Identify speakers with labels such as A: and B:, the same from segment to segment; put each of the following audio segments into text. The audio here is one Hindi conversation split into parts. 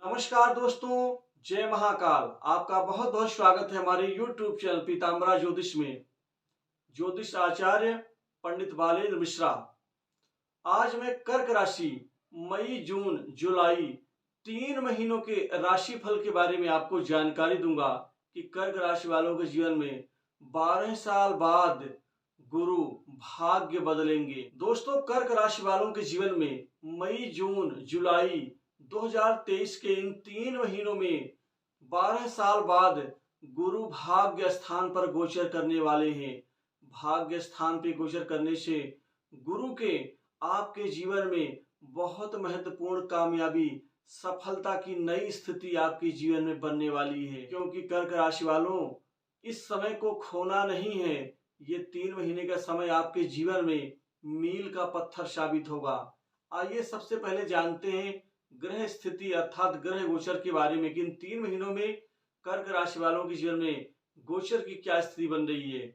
A: नमस्कार दोस्तों, जय महाकाल। आपका बहुत बहुत स्वागत है हमारे YouTube चैनल पीताम्बरा ज्योतिष में। ज्योतिष आचार्य पंडित बालेंद्र मिश्रा। आज मैं कर्क राशि मई जून जुलाई 3 महीनों के राशि फल के बारे में आपको जानकारी दूंगा कि कर्क राशि वालों के जीवन में 12 साल बाद गुरु भाग्य बदलेंगे। दोस्तों, कर्क राशि वालों के जीवन में मई जून जुलाई 2023 के इन 3 महीनों में 12 साल बाद गुरु भाग्य स्थान पर गोचर करने वाले हैं। भाग्य स्थान पे गोचर करने से गुरु के आपके जीवन में बहुत महत्वपूर्ण कामयाबी, सफलता की नई स्थिति आपके जीवन में बनने वाली है। क्योंकि कर्क राशि वालों, इस समय को खोना नहीं है। ये 3 महीने का समय आपके जीवन में मील का पत्थर साबित होगा। आइए सबसे पहले जानते हैं ग्रह स्थिति अर्थात ग्रह गोचर के बारे में कि इन 3 महीनों में कर्क राशि वालों के जीवन में गोचर की क्या स्थिति बन रही है।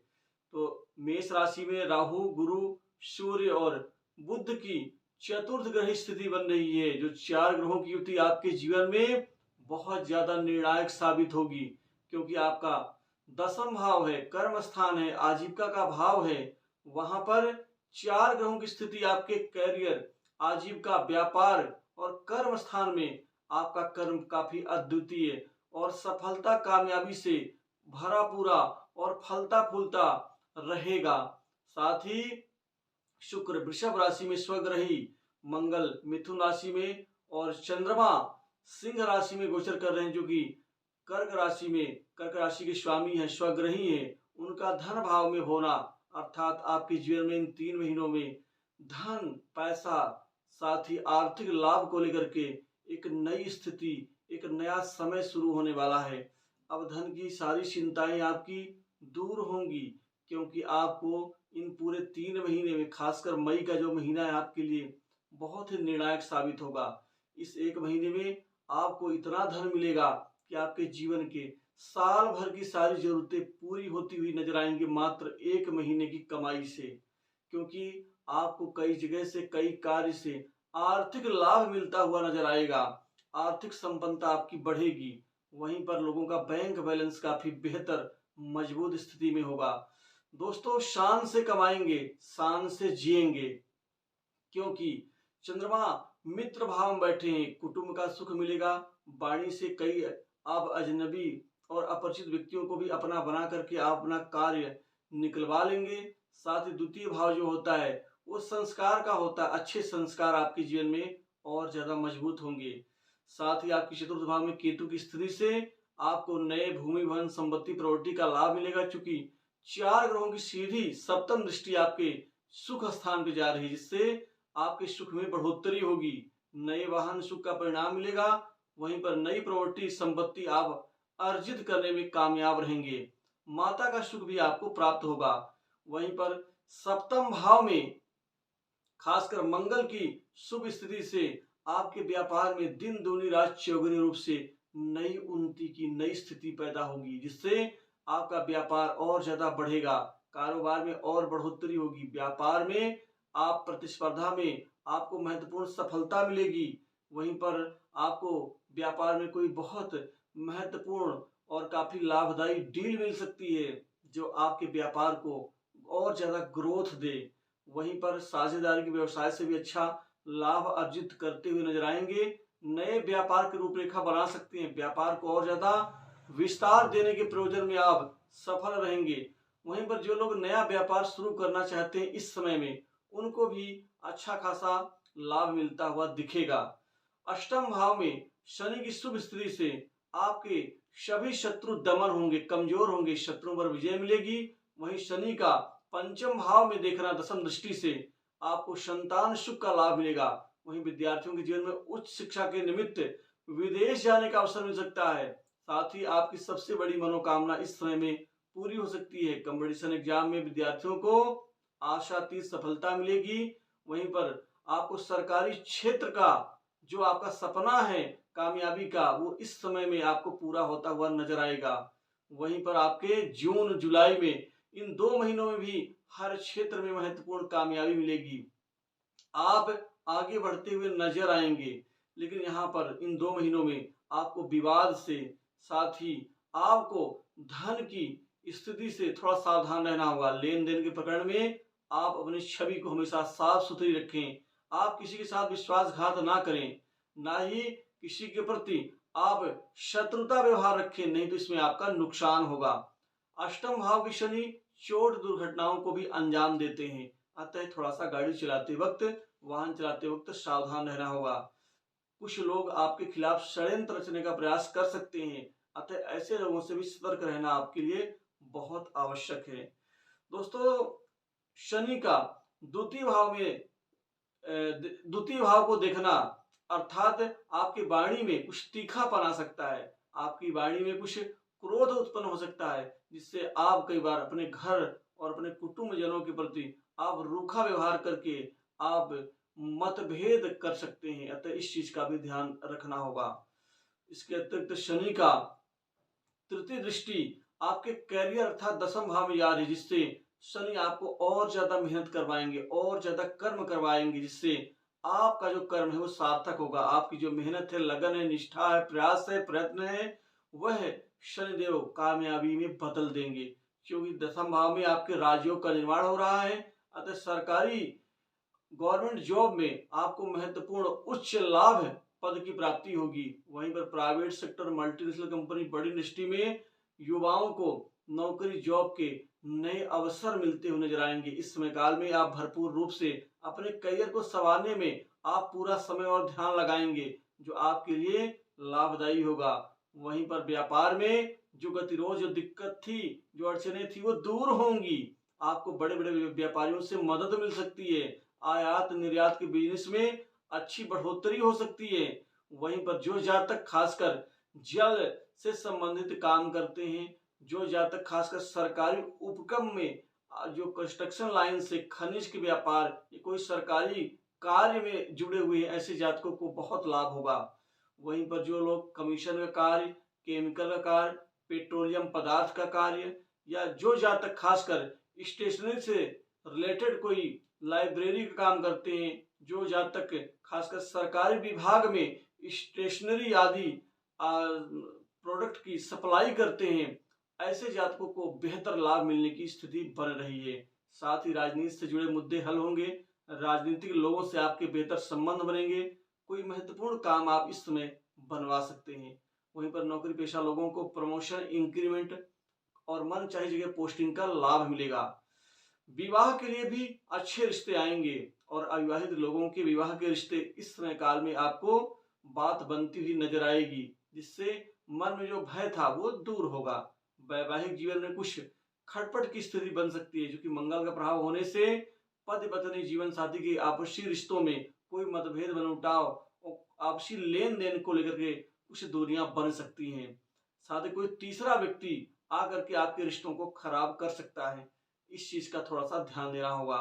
A: तो मेष राशि में राहु, गुरु, सूर्य और बुध की चतुर्थ ग्रह स्थिति बन रही है, जो 4 ग्रहों की युति आपके जीवन में बहुत ज्यादा निर्णायक साबित होगी। क्योंकि आपका 10वां भाव है, कर्म स्थान है, आजीविका का भाव है। वहां पर 4 ग्रहों की स्थिति आपके कैरियर, आजीविका, व्यापार और कर्म स्थान में आपका कर्म काफी अद्वितीय और सफलता कामयाबी से भरा पूरा और फलता फूलता रहेगा। साथ ही शुक्र वृषभ राशि में स्वग्रही, मंगल मिथुन राशि में और चंद्रमा सिंह राशि में गोचर कर रहे हैं, जो कि कर्क राशि के स्वामी हैं, स्वग्रही हैं। उनका धन भाव में होना अर्थात आपके जीवन में इन 3 महीनों में धन, पैसा, साथ ही आर्थिक लाभ को लेकर के एक नई स्थिति, एक नया समय शुरू होने वाला है। अब धन की सारी चिंताएं आपकी दूर होंगी, क्योंकि आपको इन पूरे 3 महीने में, खासकर मई का जो महीना है आपके लिए बहुत ही निर्णायक साबित होगा। इस 1 महीने में आपको इतना धन मिलेगा कि आपके जीवन के साल भर की सारी जरूरतें पूरी होती हुई नजर आएंगी मात्र 1 महीने की कमाई से। क्योंकि आपको कई जगह से, कई कार्य से आर्थिक लाभ मिलता हुआ नजर आएगा। आर्थिक संपन्नता आपकी बढ़ेगी। वहीं पर लोगों का बैंक बैलेंस काफी बेहतर, मजबूत स्थिति में होगा। दोस्तों, शान से कमाएंगे, शान से जिएंगे। क्योंकि चंद्रमा मित्र भाव में बैठे हैं, कुटुंब का सुख मिलेगा। वाणी से कई आप अजनबी और अपरिचित व्यक्तियों को भी अपना बना करके आप अपना कार्य निकलवा लेंगे। साथ ही द्वितीय भाव जो होता है वो संस्कार का होता है। अच्छे संस्कार आपके जीवन में और ज्यादा मजबूत होंगे। साथ ही आपकी चतुर्थ भाव में केतु की स्थिति से आपको नए भूमि, भवन, संपत्ति, प्रॉपर्टी का लाभ मिलेगा। चूंकि 4 ग्रहों की सीधी सप्तम दृष्टि आपके सुख स्थान पे जा रही है, जिससे आपके सुख में बढ़ोतरी होगी। नए वाहन सुख का परिणाम मिलेगा। वहीं पर नई प्रॉपर्टी, संपत्ति आप अर्जित करने में कामयाब रहेंगे। माता का सुख भी आपको प्राप्त होगा। वहीं पर सप्तम भाव में खासकर मंगल की शुभ स्थिति से आपके व्यापार में दिन दूनी रात चौगुनी रूप से नई उन्नति की नई स्थिति पैदा होगी, जिससे आपका व्यापार और ज्यादा बढ़ेगा। कारोबार में और बढ़ोतरी होगी। व्यापार में आप प्रतिस्पर्धा में आपको महत्वपूर्ण सफलता मिलेगी। वहीं पर आपको व्यापार में कोई बहुत महत्वपूर्ण और काफी लाभदायी डील मिल सकती है, जो आपके व्यापार को और ज्यादा ग्रोथ दे। वहीं पर साझेदारी के व्यवसाय से भी अच्छा लाभ अर्जित करते हुए नजर आएंगे। नए व्यापार की रूपरेखा बना सकते हैं। व्यापार को और ज्यादा विस्तार देने के प्रयोजन में आप सफल रहेंगे। वहीं पर जो लोग नया व्यापार शुरू करना चाहते हैं इस समय में, उनको भी अच्छा खासा लाभ मिलता हुआ दिखेगा। अष्टम भाव में शनि की शुभ स्थिति से आपके सभी शत्रु दमन होंगे, कमजोर होंगे, शत्रुओं पर विजय मिलेगी। वहीं शनि का पंचम भाव में देखना दशम दृष्टि से आपको संतान सुख का लाभ मिलेगा। वहीं विद्यार्थियों के जीवन में उच्च शिक्षा के निमित्त विदेश जाने का अवसर मिल सकता है। साथ ही आपकी सबसे बड़ी मनोकामना इस समय में पूरी हो सकती है। कंपटीशन एग्जाम में विद्यार्थियों को आशातीत सफलता मिलेगी। वहीं पर आपको सरकारी क्षेत्र का जो आपका सपना है कामयाबी का, वो इस समय में आपको पूरा होता हुआ नजर आएगा। वहीं पर आपके जून जुलाई में इन 2 महीनों में भी हर क्षेत्र में महत्वपूर्ण कामयाबी मिलेगी। आप आगे बढ़ते हुए नजर आएंगे। लेकिन यहाँ पर इन 2 महीनों में आपको विवाद से, साथ ही आपको धन की स्थिति से थोड़ा सावधान रहना होगा। लेन देन के प्रकरण में आप अपनी छवि को हमेशा साफ सुथरी रखें। आप किसी के साथ विश्वासघात ना करें, ना ही किसी के प्रति आप शत्रुता व्यवहार रखें, नहीं तो इसमें आपका नुकसान होगा। अष्टम भाव की शनि चोट दुर्घटनाओं को भी अंजाम देते हैं, अतः थोड़ा सा गाड़ी चलाते वक्त, वाहन चलाते वक्त सावधान रहना होगा। कुछ लोग आपके खिलाफ षड्यंत्र रचने का प्रयास कर सकते हैं, अतः ऐसे लोगों से भी सतर्क रहना आपके लिए बहुत आवश्यक है। दोस्तों, शनि का द्वितीय भाव को देखना अर्थात आपकी वाणी में कुछ तीखापन आ सकता है, आपकी वाणी में कुछ क्रोध उत्पन्न हो सकता है, जिससे आप कई बार अपने घर और अपने कुटुंबजनों के प्रति आप रूखा व्यवहार करके आप मतभेद कर सकते हैं, अतः इस चीज का भी ध्यान रखना होगा। इसके अतिरिक्त शनि का तृतीय दृष्टि आपके कैरियर अर्थात दसम भाव में जा रही है, जिससे शनि आपको और ज्यादा मेहनत करवाएंगे और ज्यादा कर्म करवाएंगे, जिससे आपका जो कर्म है वो सार्थक होगा। आपकी जो मेहनत है, लगन है, निष्ठा है, प्रयास है, प्रयत्न है, वह शनिदेव कामयाबी में बदल देंगे, क्योंकि दसम भाव में आपके राजयोग का निर्माण हो रहा है। अतः सरकारी गवर्नमेंट जॉब में आपको महत्वपूर्ण उच्च लाभ पद की प्राप्ति होगी। वहीं पर प्राइवेट सेक्टर, मल्टीनेशनल कंपनी, बड़ी इंडस्ट्री में युवाओं को नौकरी जॉब के नए अवसर मिलते हुए नजर आएंगे। इस समय काल में आप भरपूर रूप से अपने करियर को संवारने में आप पूरा समय और ध्यान लगाएंगे, जो आपके लिए लाभदायी होगा। वहीं पर व्यापार में जो गतिरोध, जो दिक्कत थी, जो अड़चने थी, वो दूर होंगी। आपको बड़े बड़े व्यापारियों से मदद मिल सकती है। आयात निर्यात के बिजनेस में अच्छी बढ़ोतरी हो सकती है। वहीं पर जो जातक खासकर जल से संबंधित काम करते हैं, जो जातक खासकर सरकारी उपक्रम में, जो कंस्ट्रक्शन लाइन से खनिज के व्यापार या कोई सरकारी कार्य में जुड़े हुए हैं, ऐसे जातकों को बहुत लाभ होगा। वहीं पर जो लोग कमीशन का कार्य, केमिकल का कार्य, पेट्रोलियम पदार्थ का कार्य, या जो जातक खासकर स्टेशनरी से रिलेटेड कोई लाइब्रेरी का काम करते हैं, जो जातक खासकर सरकारी विभाग में स्टेशनरी आदि प्रोडक्ट की सप्लाई करते हैं, ऐसे जातकों को बेहतर लाभ मिलने की स्थिति बन रही है। साथ ही राजनीति से जुड़े मुद्दे हल होंगे, राजनीतिक लोगों से आपके बेहतर संबंध बनेंगे, कोई महत्वपूर्ण काम आप इस समय बनवा सकते हैं। वहीं पर नौकरी पेशा लोगों को प्रमोशन, इंक्रीमेंट और मन चाहे जगह पोस्टिंग का लाभ मिलेगा। विवाह के लिए भी अच्छे रिश्ते आएंगे और अविवाहित लोगों के विवाह के रिश्ते इस समय काल में आपको बात बनती हुई नजर आएगी, जिससे मन में जो भय था वो दूर होगा। वैवाहिक जीवन में कुछ खटपट की स्थिति बन सकती है, जो कि मंगल का प्रभाव होने से पति पत्नी जीवन साथी के आपसी रिश्तों में कोई मतभेद, मनमुटाव और आपसी लेन देन को लेकर के कुछ दूरियां बन सकती हैं। साथ ही कोई तीसरा व्यक्ति आकर के आपके रिश्तों को खराब कर सकता है, इस चीज का थोड़ा सा ध्यान देना होगा।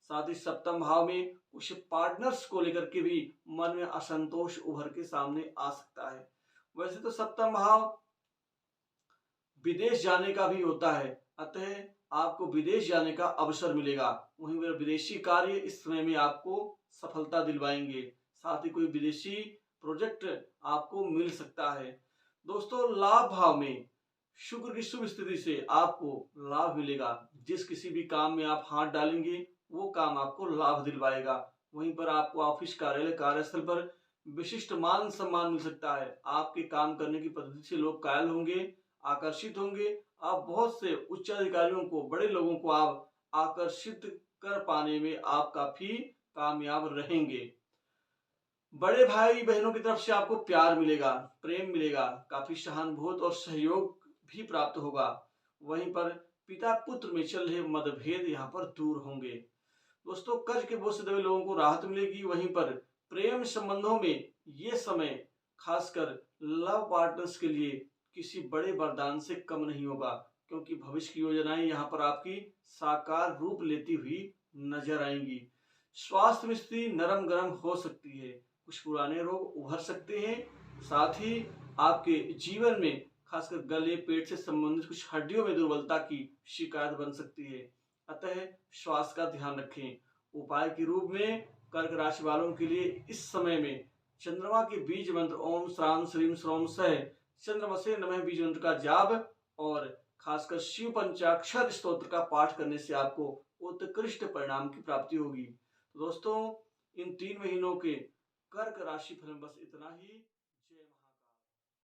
A: साथ ही सप्तम भाव में कुछ पार्टनर्स को लेकर के भी मन में असंतोष उभर के सामने आ सकता है। वैसे तो सप्तम भाव विदेश जाने का भी होता है, अतः आपको विदेश जाने का अवसर मिलेगा। वहीं विदेशी कार्य इस समय में आपको सफलता दिलवाएंगे। साथ ही कोई विदेशी प्रोजेक्ट आपको मिल सकता है। दोस्तों, लाभ भाव में शुक्र की शुभ स्थिति से आपको लाभ मिलेगा। जिस किसी भी काम में आप हाथ डालेंगे वो काम आपको लाभ दिलवाएगा। वहीं पर आपको ऑफिस, कार्यालय, कार्यस्थल पर विशिष्ट मान सम्मान मिल सकता है। आपके काम करने की पद्धति से लोग कायल होंगे, आकर्षित होंगे। आप बहुत से उच्च अधिकारियों को, बड़े लोगों को आप आकर्षित कर पाने में आप काफी कामयाब रहेंगे। बड़े भाई बहनों की तरफ से आपको प्यार मिलेगा, प्रेम मिलेगा, काफी सहानुभूति और सहयोग भी प्राप्त होगा। वहीं पर पिता पुत्र में चल रहे मतभेद यहाँ पर दूर होंगे। दोस्तों, कर्ज के बोझ से दबे लोगों को राहत मिलेगी। वहीं पर प्रेम संबंधों में ये समय खासकर लव पार्टनर्स के लिए किसी बड़े वरदान से कम नहीं होगा, क्योंकि भविष्य की योजनाएं यहाँ पर आपकी साकार रूप लेती हुई नजर आएंगी। स्वास्थ्य में स्थिति नरम गरम हो सकती है, कुछ पुराने रोग उभर सकते हैं। साथ ही आपके जीवन में खासकर गले, पेट से संबंधित कुछ हड्डियों में दुर्बलता की शिकायत बन सकती है, अतः स्वास्थ्य का ध्यान रखें। उपाय के रूप में कर्क राशि वालों के लिए इस समय में चंद्रमा के बीज मंत्र ओम श्राम श्रीम श्रोम सह चंद्रमसे नमः बीज मंत्र का जाप और खासकर शिव पंचाक्षर स्तोत्र का पाठ करने से आपको उत्कृष्ट परिणाम की प्राप्ति होगी। तो दोस्तों, इन 3 महीनों के कर्क राशि फल में बस इतना ही।